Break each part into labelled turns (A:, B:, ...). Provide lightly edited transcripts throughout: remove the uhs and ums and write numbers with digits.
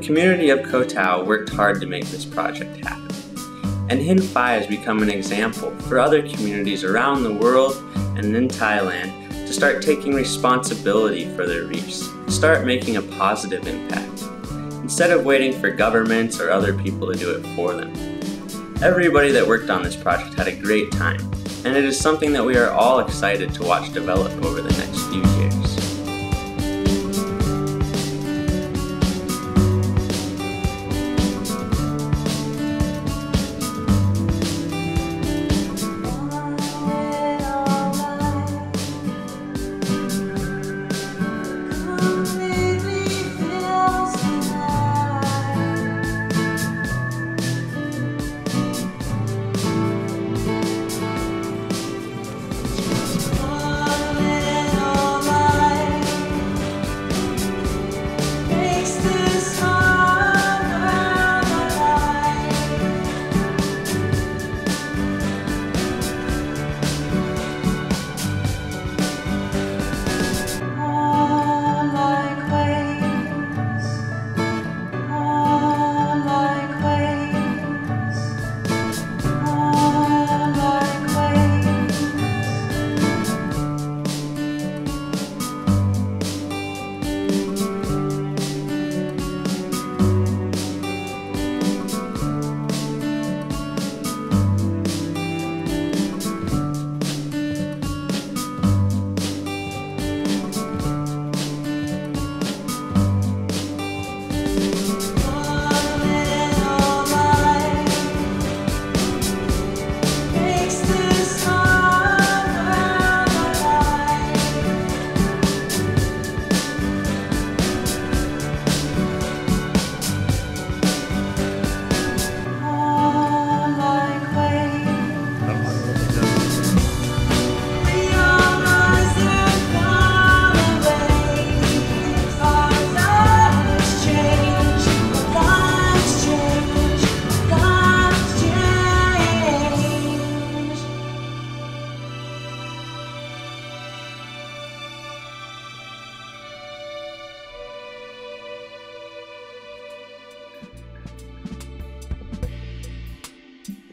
A: community of Koh Tao worked hard to make this project happen, and Hin Fai has become an example for other communities around the world and in Thailand to start taking responsibility for their reefs, start making a positive impact, instead of waiting for governments or other people to do it for them. Everybody that worked on this project had a great time, and it is something that we are all excited to watch develop over the next few years.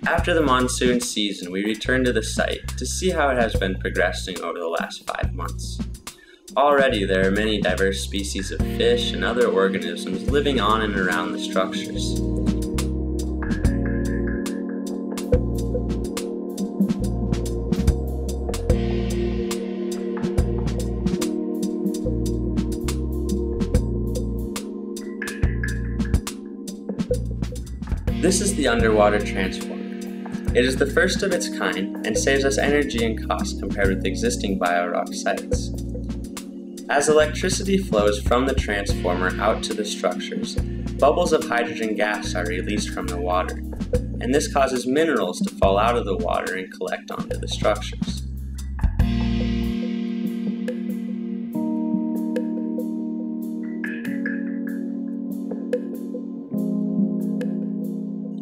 A: After the monsoon season, we returned to the site to see how it has been progressing over the last 5 months. Already there are many diverse species of fish and other organisms living on and around the structures. This is the underwater transformer. It is the first of its kind and saves us energy and cost compared with existing biorock sites. As electricity flows from the transformer out to the structures, bubbles of hydrogen gas are released from the water, and this causes minerals to fall out of the water and collect onto the structures.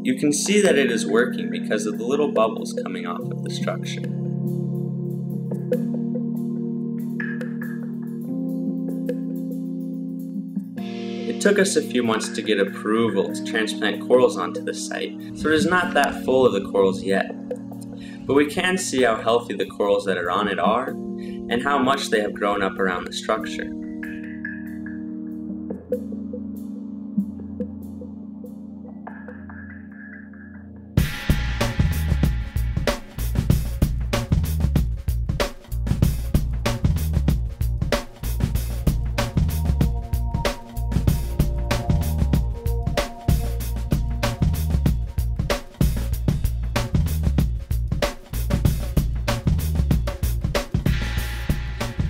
A: You can see that it is working because of the little bubbles coming off of the structure. It took us a few months to get approval to transplant corals onto the site, so it is not that full of the corals yet. But we can see how healthy the corals that are on it are, and how much they have grown up around the structure.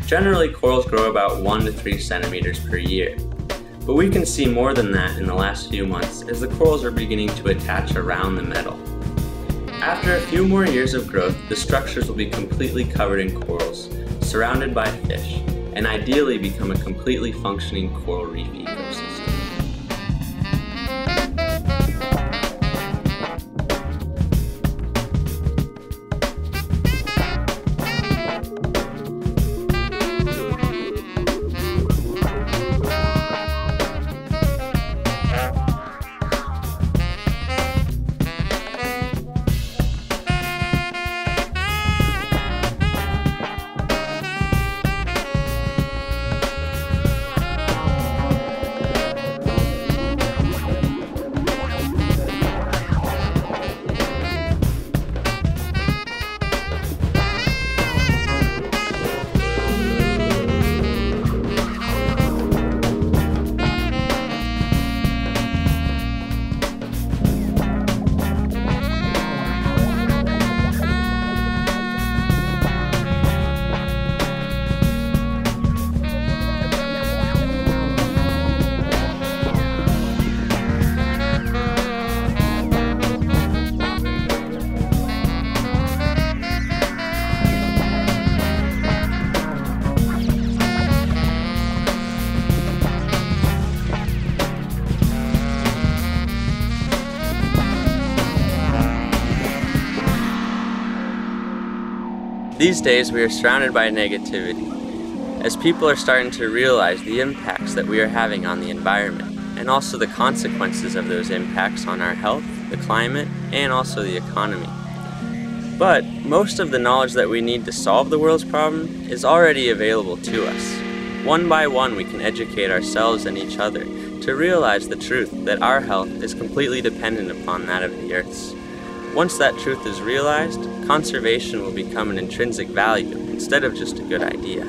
A: Generally, corals grow about 1 to 3 centimeters per year, but we can see more than that in the last few months as the corals are beginning to attach around the metal. After a few more years of growth, the structures will be completely covered in corals, surrounded by fish, and ideally become a completely functioning coral reef ecosystem. These days we are surrounded by negativity, as people are starting to realize the impacts that we are having on the environment, and also the consequences of those impacts on our health, the climate, and also the economy. But most of the knowledge that we need to solve the world's problem is already available to us. One by one we can educate ourselves and each other to realize the truth that our health is completely dependent upon that of the Earth's. Once that truth is realized, conservation will become an intrinsic value instead of just a good idea.